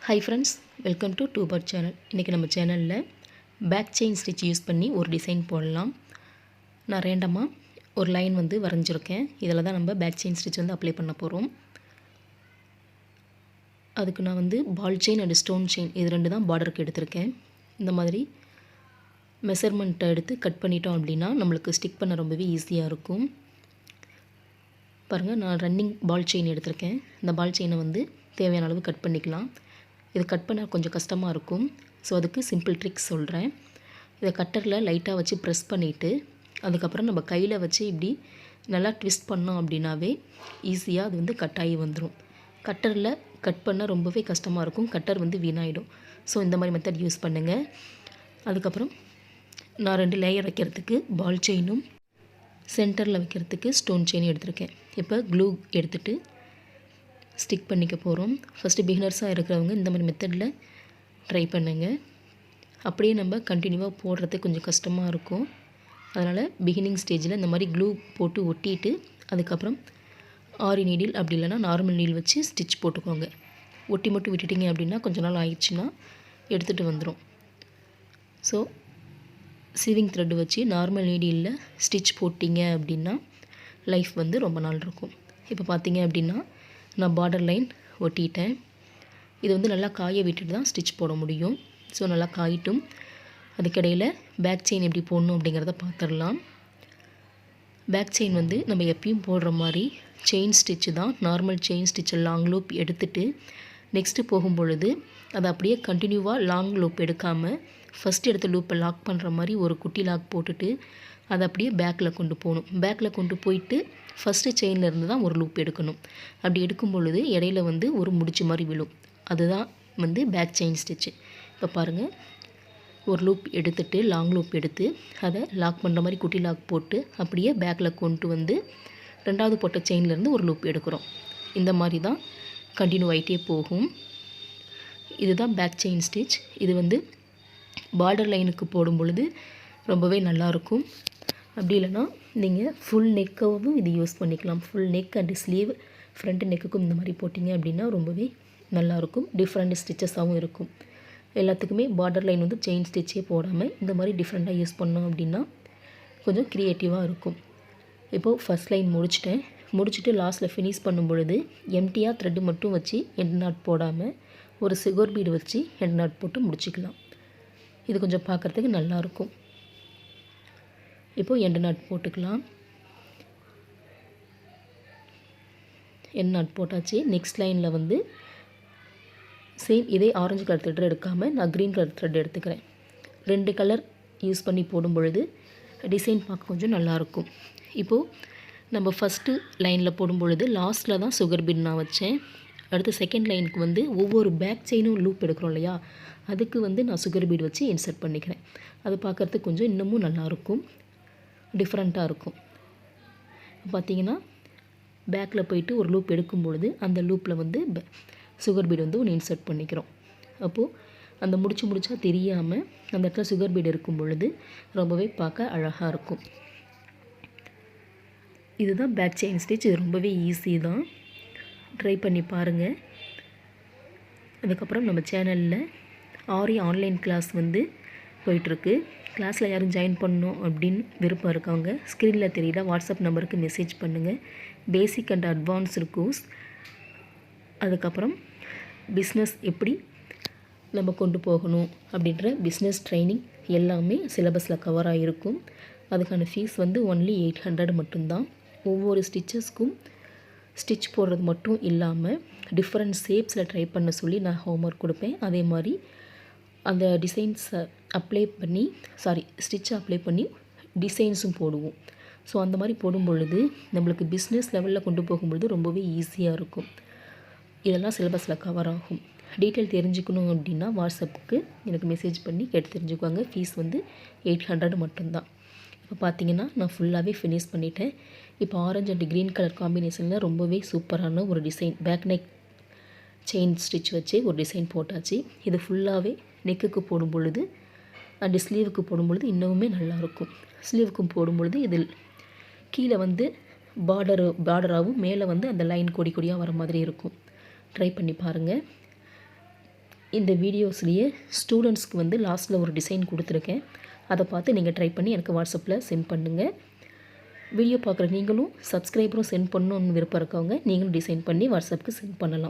Hi friends, welcome to Tuber channel. இன்றைக்கி நம்ம சேனலில் பேக் செயின் ஸ்டிச் யூஸ் பண்ணி ஒரு டிசைன் போடலாம். நான் ரேண்டமாக ஒரு லைன் வரைஞ்சிருக்கேன். இதில் தான் நம்ம பேக் செயின் ஸ்டிச் அப்ளை பண்ண போகிறோம். அதுக்கு நான் ball chain and stone chain இது ரெண்டு தான் பார்டருக்கு எடுத்திருக்கேன். இந்த மாதிரி மெஷர்மெண்ட்டை எடுத்து கட் பண்ணிட்டோம் அப்படின்னா நம்மளுக்கு ஸ்டிக் பண்ண ரொம்பவே ஈஸியாக இருக்கும். பாருங்கள், நான் ரன்னிங் பால் செயின் எடுத்திருக்கேன். இந்த பால் செயினை தேவையான அளவு கட் பண்ணிக்கலாம். இது கட் பண்ண கொஞ்சம் கஷ்டமாக இருக்கும். ஸோ அதுக்கு சிம்பிள் ட்ரிக்ஸ் சொல்கிறேன். இதை கட்டரில் லைட்டாக வச்சு ப்ரெஸ் பண்ணிவிட்டு அதுக்கப்புறம் நம்ம கையில் வச்சு இப்படி நல்லா ட்விஸ்ட் பண்ணோம் அப்படின்னாவே ஈஸியாக அது கட் ஆகி வந்துடும். கட்டரில் கட் பண்ண ரொம்பவே கஷ்டமாக இருக்கும். கட்டர் வீணாயிடும். ஸோ இந்த மாதிரி மெத்தட் யூஸ் பண்ணுங்கள். அதுக்கப்புறம் நான் 2 லேயர் வைக்கிறதுக்கு பால் செயினும் சென்டரில் வைக்கிறதுக்கு ஸ்டோன் செயினும் எடுத்திருக்கேன். இப்போ க்ளூ எடுத்துகிட்டு ஸ்டிக் பண்ணிக்க போகிறோம். ஃபஸ்ட்டு பிகினர்ஸாக இருக்கிறவங்க இந்த மாதிரி மெத்தடில் ட்ரை பண்ணுங்கள். அப்படியே நம்ம கண்டினியூவாக போடுறது கொஞ்சம் கஷ்டமாக இருக்கும். அதனால் பிகினிங் ஸ்டேஜில் இந்த மாதிரி க்ளூ போட்டு ஒட்டிட்டு அதுக்கப்புறம் ஆரி நீடில் அப்படி இல்லைனா நார்மல் நீடில் வச்சு ஸ்டிச் போட்டுக்கோங்க. ஒட்டி மட்டும் விட்டுட்டிங்க அப்படின்னா கொஞ்ச நாள் ஆயிடுச்சுன்னா எடுத்துகிட்டு வந்துடும். ஸோ சீவிங் த்ரெட் வச்சு நார்மல் நீடிலில் ஸ்டிச் போட்டிங்க அப்படின்னா லைஃப் ரொம்ப நாள் இருக்கும். இப்போ பார்த்தீங்க அப்படின்னா நான் பார்டர் லைன் ஒட்டிட்டேன். இது நல்லா காய விட்டுட்டு தான் ஸ்டிச் போட முடியும். ஸோ நல்லா காயிட்டும். அதுக்கிடையில் பேக் செயின் எப்படி போடணும் அப்படிங்கிறத பார்த்துடலாம். பேக் செயின் நம்ம எப்பயும் போடுற மாதிரி செயின் ஸ்டிச்சு தான். நார்மல் செயின் ஸ்டிச்சை லாங் லூப் எடுத்துகிட்டு நெக்ஸ்ட்டு போகும்பொழுது அதை அப்படியே கண்டினியூவாக லாங் லூப் எடுக்காமல் ஃபஸ்ட் எடுத்த லூப்பை லாக் பண்ணுற மாதிரி ஒரு குட்டி லாக் போட்டுட்டு அதை அப்படியே பேக்கில் கொண்டு போகணும். பேக்கில் கொண்டு போயிட்டு ஃபஸ்ட்டு செயினில் இருந்து தான் ஒரு லூப் எடுக்கணும். அப்படி எடுக்கும் பொழுது இடையில ஒரு முடிச்சு மாதிரி விழும். அதுதான் பேக் செயின் ஸ்டிச்சு. இப்போ பாருங்கள், ஒரு லூப் எடுத்துகிட்டு லாங் லூப் எடுத்து அதை லாக் பண்ணுற மாதிரி குட்டி லாக் போட்டு அப்படியே பேக்கில் கொண்டு ரெண்டாவது போட்ட செயின்லேருந்து ஒரு லூப் எடுக்கிறோம். இந்த மாதிரி தான் கண்டினியூ ஆகிட்டே போகும். இதுதான் பேக் செயின் ஸ்டிச். இது பார்டர் லைனுக்கு போடும் பொழுது ரொம்பவே நல்லாயிருக்கும். அப்படி இல்லைனா நீங்கள் ஃபுல் நெக்காகவும் இது யூஸ் பண்ணிக்கலாம். Full neck and sleeve front நெக்குக்கும் இந்த மாதிரி போட்டிங்க அப்படின்னா ரொம்பவே நல்லாயிருக்கும். டிஃப்ரெண்ட் ஸ்டிச்சஸாகவும் இருக்கும். எல்லாத்துக்குமே பார்டர் லைன் செயின் ஸ்டிச்சே போடாமல் இந்த மாதிரி டிஃப்ரெண்ட்டாக யூஸ் பண்ணோம் அப்படின்னா கொஞ்சம் க்ரியேட்டிவாக இருக்கும். இப்போது ஃபஸ்ட் லைன் முடிச்சுட்டு லாஸ்ட்டில் ஃபினிஷ் பண்ணும் பொழுது எம்டியாக த்ரெட்டு மட்டும் வச்சு எண்ட் நாட் போடாமல் ஒரு சுகர் பீடு வச்சு எண்ட் நாட் போட்டு முடிச்சிக்கலாம். இது கொஞ்சம் பார்க்குறதுக்கு நல்லாயிருக்கும். இப்போது எண்ட் நாட் போட்டுக்கலாம். எண்ட் நாட் போட்டாச்சு. நெக்ஸ்ட் லைனில் சேம் இதே ஆரஞ்சு கலர் த்ரெட் எடுக்காமல் நான் க்ரீன் கலர் த்ரெட் எடுத்துக்கிறேன். 2 கலர் யூஸ் பண்ணி போடும் பொழுது டிசைன் பார்க்க கொஞ்சம் நல்லாயிருக்கும். இப்போது நம்ம ஃபஸ்ட்டு லைனில் போடும் பொழுது லாஸ்ட்டில் தான் சுகர் பீட் நான் வச்சேன். அடுத்து செகண்ட் லைனுக்கு ஒவ்வொரு பேக் செயினும் லூப் எடுக்கிறோம் இல்லையா, அதுக்கு நான் சுகர் பீட் வச்சு இன்சர்ட் பண்ணிக்கிறேன். அது பார்க்குறதுக்கு கொஞ்சம் இன்னமும் நல்லாயிருக்கும், டிஃப்ரெண்ட்டாக இருக்கும். பார்த்திங்கன்னா பேக்கில் போயிட்டு ஒரு லூப் எடுக்கும் பொழுது அந்த லூப்பில் சுகர் பீடு ஒன்று இன்சர்ட் பண்ணிக்கிறோம். அப்போது அந்த முடிச்சா தெரியாமல் அந்த இடத்துல சுகர் பீடு இருக்கும் பொழுது ரொம்பவே பார்க்க அழகாக இருக்கும். இதுதான் பேக் செயின் ஸ்டிச். இது ரொம்பவே ஈஸி தான். ட்ரை பண்ணி பாருங்கள். அதுக்கப்புறம் நம்ம சேனலில் ஆரி ஆன்லைன் கிளாஸ் போயிட்டுருக்கு. கிளாஸில் யாரும் ஜாயின் பண்ணணும் அப்படின்னு விருப்பம் இருக்கவங்க ஸ்க்ரீனில் தெரியுதா வாட்ஸ்அப் நம்பருக்கு மெசேஜ் பண்ணுங்கள். பேசிக் அண்ட் அட்வான்ஸ்டு கோர்ஸ், அதுக்கப்புறம் பிஸ்னஸ் எப்படி நம்ம கொண்டு போகணும் அப்படின்ற பிஸ்னஸ் ட்ரைனிங் எல்லாமே சிலபஸில் கவர் ஆகிருக்கும். அதுக்கான ஃபீஸ் ஒன்லி 800 மட்டும்தான். ஒவ்வொரு ஸ்டிச்சஸ்க்கும் ஸ்டிச் போடுறது மட்டும் இல்லாமல் டிஃப்ரெண்ட் ஷேப்ஸில் ட்ரை பண்ண சொல்லி நான் ஹோம்ஒர்க் கொடுப்பேன். அதே மாதிரி அந்த டிசைன்ஸை ஸ்டிச்சை அப்ளை பண்ணி டிசைன்ஸும் போடுவோம். ஸோ அந்த மாதிரி போடும் பொழுது நம்மளுக்கு பிஸ்னஸ் லெவலில் கொண்டு போகும்பொழுது ரொம்பவே ஈஸியாக இருக்கும். இதெல்லாம் சிலபஸில் கவர் ஆகும். டீட்டெயில் தெரிஞ்சுக்கணும் அப்படின்னா வாட்ஸ்அப்புக்கு எனக்கு மெசேஜ் பண்ணி கேட்டு தெரிஞ்சுக்குவாங்க. ஃபீஸ் 800 மட்டும்தான். இப்போ பார்த்தீங்கன்னா நான் ஃபுல்லாகவே ஃபினிஷ் பண்ணிட்டேன். இப்போ ஆரஞ்சு அண்ட் க்ரீன் கலர் காம்பினேஷனில் ரொம்பவே சூப்பரான ஒரு design back neck chain stitch வச்சு ஒரு டிசைன் போட்டாச்சு. இது ஃபுல்லாகவே நெக்குக்கு போடும் பொழுது அண்டு ஸ்லீவுக்கு போடும்பொழுது இன்னுமே நல்லாயிருக்கும். ஸ்லீவுக்கும் போடும்பொழுது இதில் கீழே பார்டராகவும் மேலே அந்த லைன் கொடி கொடியாக வர மாதிரி இருக்கும். ட்ரை பண்ணி பாருங்கள். இந்த வீடியோஸ்லேயே ஸ்டூடெண்ட்ஸ்க்கு வந்து லாஸ்ட்டில் ஒரு டிசைன் கொடுத்துருக்கேன். அதை பார்த்து நீங்கள் ட்ரை பண்ணி எனக்கு வாட்ஸ்அப்பில் சென்ட் பண்ணுங்கள். வீடியோ பார்க்குற நீங்களும் சப்ஸ்கிரைபரும் சென்ட் பண்ணணும்னு விருப்பம் இருக்கவங்க நீங்களும் டிசைன் பண்ணி வாட்ஸ்அப்புக்கு சென்ட் பண்ணலாம்.